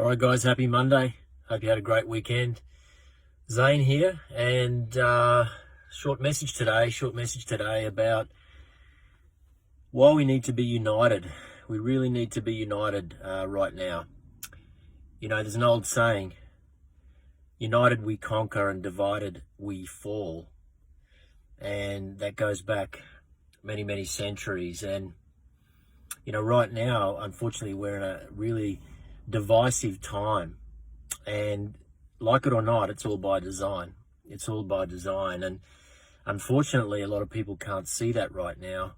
All right, guys, happy Monday. Hope you had a great weekend. Zane here, and short message today about why we need to be united. We really need to be united right now. You know, there's an old saying, united we conquer and divided we fall. And that goes back many, many centuries. And, you know, right now, unfortunately, we're in a really divisive time, and like it or not, it's all by design. And unfortunately, a lot of people can't see that right now,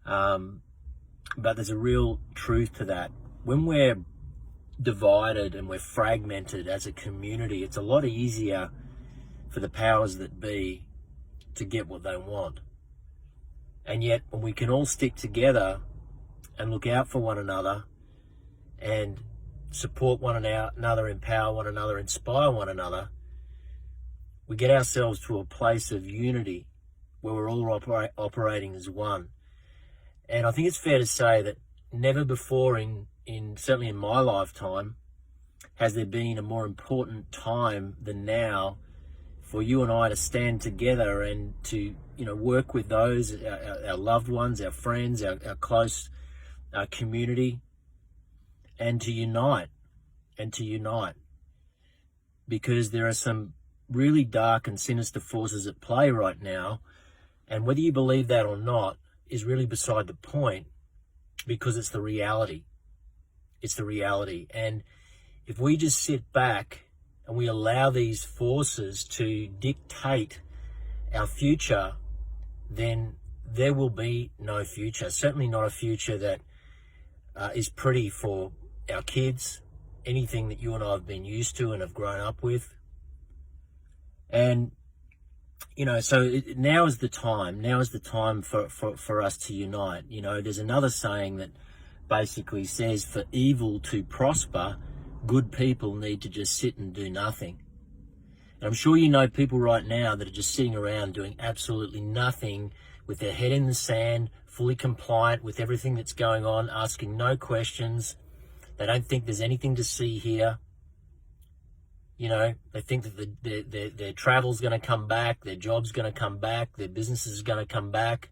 but there's a real truth to that. When we're divided and we're fragmented as a community, it's a lot easier for the powers that be to get what they want. And yet, when we can all stick together and look out for one another and support one another, empower one another, inspire one another, we get ourselves to a place of unity where we're all operating as one. And I think it's fair to say that never before certainly in my lifetime, has there been a more important time than now for you and I to stand together and to, you know, work with those, our loved ones, our friends, our close community, and to unite, because there are some really dark and sinister forces at play right now, and whether you believe that or not is really beside the point, because it's the reality. And if we just sit back and we allow these forces to dictate our future, then there will be no future, certainly not a future that is pretty for our kids, anything that you and I have been used to and have grown up with. And, you know, so now is the time for us to unite. You know, there's another saying that basically says, for evil to prosper, good people need to just sit and do nothing. And I'm sure you know people right now that are just sitting around doing absolutely nothing, with their head in the sand, fully compliant with everything that's going on, asking no questions. They don't think there's anything to see here. You know, they think that their travel's going to come back, their job's going to come back, their business is going to come back.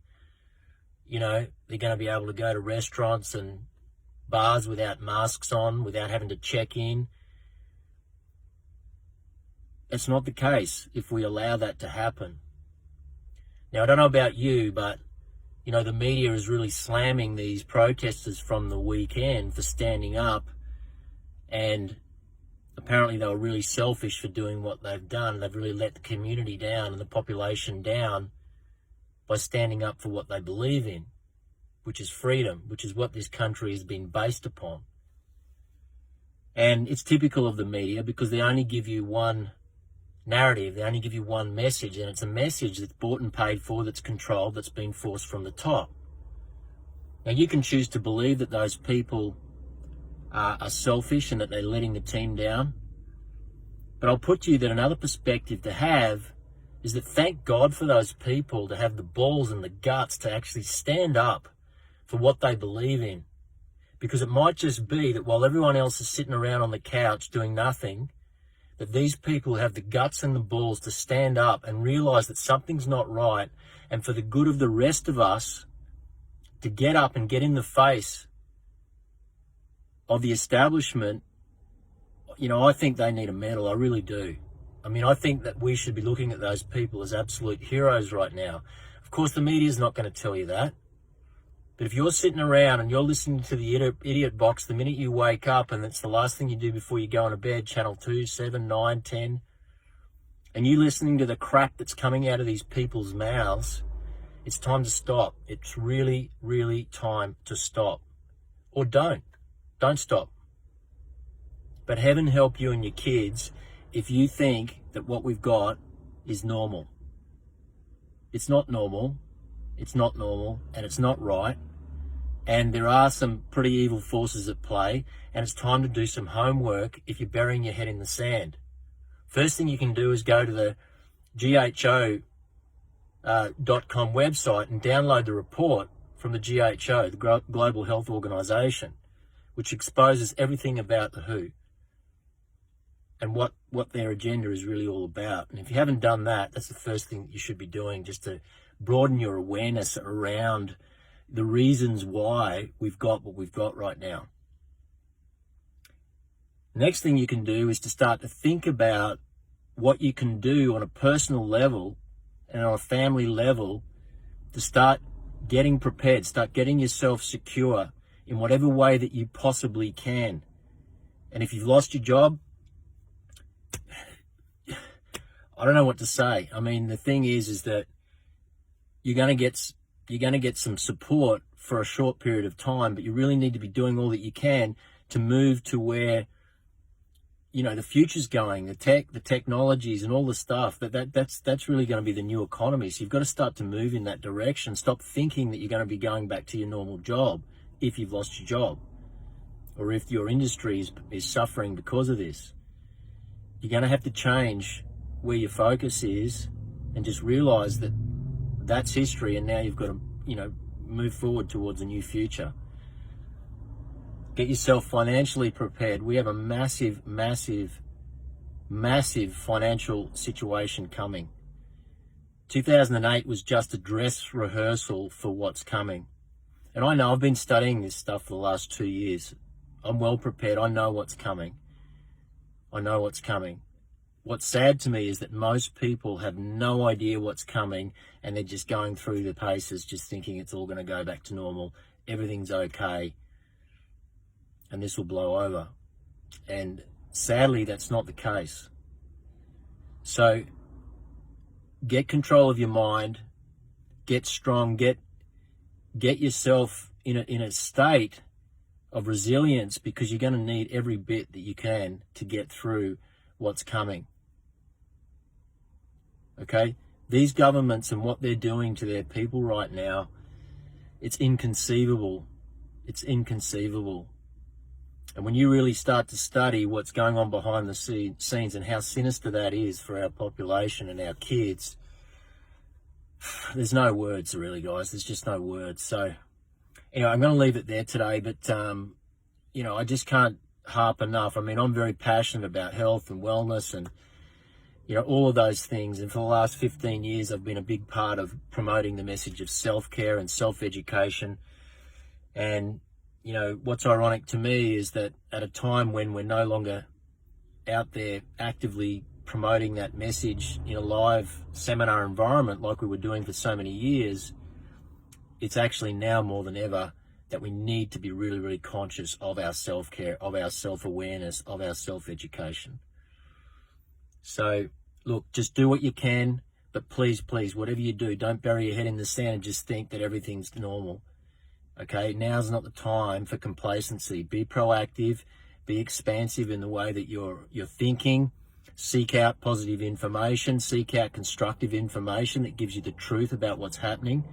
You know, they're going to be able to go to restaurants and bars without masks on, without having to check in. It's not the case if we allow that to happen. Now, I don't know about you, but, you know, the media is really slamming these protesters from the weekend for standing up, and apparently they were really selfish for doing what they've done. They've really let the community down and the population down by standing up for what they believe in, which is freedom, which is what this country has been based upon. And it's typical of the media, because they only give you one narrative, they only give you one message, and it's a message that's bought and paid for, that's controlled, that's been forced from the top. Now, you can choose to believe that those people are selfish and that they're letting the team down, but I'll put to you that another perspective to have is that thank God for those people to have the balls and the guts to actually stand up for what they believe in. Because it might just be that while everyone else is sitting around on the couch doing nothing, that these people have the guts and the balls to stand up and realize that something's not right, and for the good of the rest of us to get up and get in the face of the establishment. You know, I think they need a medal. I really do. I mean, I think that we should be looking at those people as absolute heroes right now. Of course, the media is not going to tell you that. But if you're sitting around and you're listening to the idiot box the minute you wake up, and it's the last thing you do before you go on to bed, channel 2, 7, 9, 10, and you're listening to the crap that's coming out of these people's mouths, it's time to stop. It's really, really time to stop. Or don't stop. But heaven help you and your kids if you think that what we've got is normal. It's not normal, and it's not right. And there are some pretty evil forces at play, and it's time to do some homework if you're burying your head in the sand. First thing you can do is go to the GHO.com website and download the report from the GHO, the Global Health Organization, which exposes everything about the WHO. and what their agenda is really all about. And if you haven't done that, that's the first thing that you should be doing, just to broaden your awareness around the reasons why we've got what we've got right now. Next thing you can do is to start to think about what you can do on a personal level and on a family level to start getting prepared, start getting yourself secure in whatever way that you possibly can. And if you've lost your job, I don't know what to say. I mean, the thing is that you're going to get some support for a short period of time, but you really need to be doing all that you can to move to where, you know, the future's going, the technologies and all the stuff. That's really going to be the new economy. So you've got to start to move in that direction. Stop thinking that you're going to be going back to your normal job if you've lost your job, or if your industry is suffering because of this. You're going to have to change where your focus is and just realize that that's history, and now you've got to, you know, move forward towards a new future. Get yourself financially prepared. We have a massive financial situation coming. 2008 was just a dress rehearsal for what's coming. And I know I've been studying this stuff for the last 2 years. I'm well prepared. I know what's coming. What's sad to me is that most people have no idea what's coming, and they're just going through the paces, just thinking it's all going to go back to normal. Everything's okay, and this will blow over. And sadly, that's not the case. So get control of your mind, get strong, get yourself in a state of resilience, because you're going to need every bit that you can to get through what's coming. Okay? These governments and what they're doing to their people right now, it's inconceivable. It's inconceivable. And when you really start to study what's going on behind the scenes and how sinister that is for our population and our kids, there's no words really, guys. There's just no words. So anyway, I'm going to leave it there today, but you know, I just can't harp enough. I mean, I'm very passionate about health and wellness and, you know, all of those things. And for the last 15 years, I've been a big part of promoting the message of self-care and self-education. And, you know, what's ironic to me is that at a time when we're no longer out there actively promoting that message in a live seminar environment like we were doing for so many years, it's actually now more than ever that we need to be really, really conscious of our self-care, of our self-awareness, of our self-education. So, look, just do what you can, but please, whatever you do, don't bury your head in the sand and just think that everything's normal. Okay, now's not the time for complacency. Be proactive, be expansive in the way that you're thinking. Seek out positive information, seek out constructive information that gives you the truth about what's happening.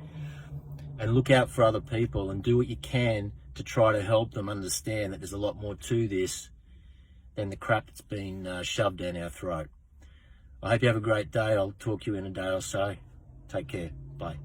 And look out for other people and do what you can to try to help them understand that there's a lot more to this than the crap that's been shoved down our throat. I hope you have a great day. I'll talk to you in a day or so. Take care. Bye.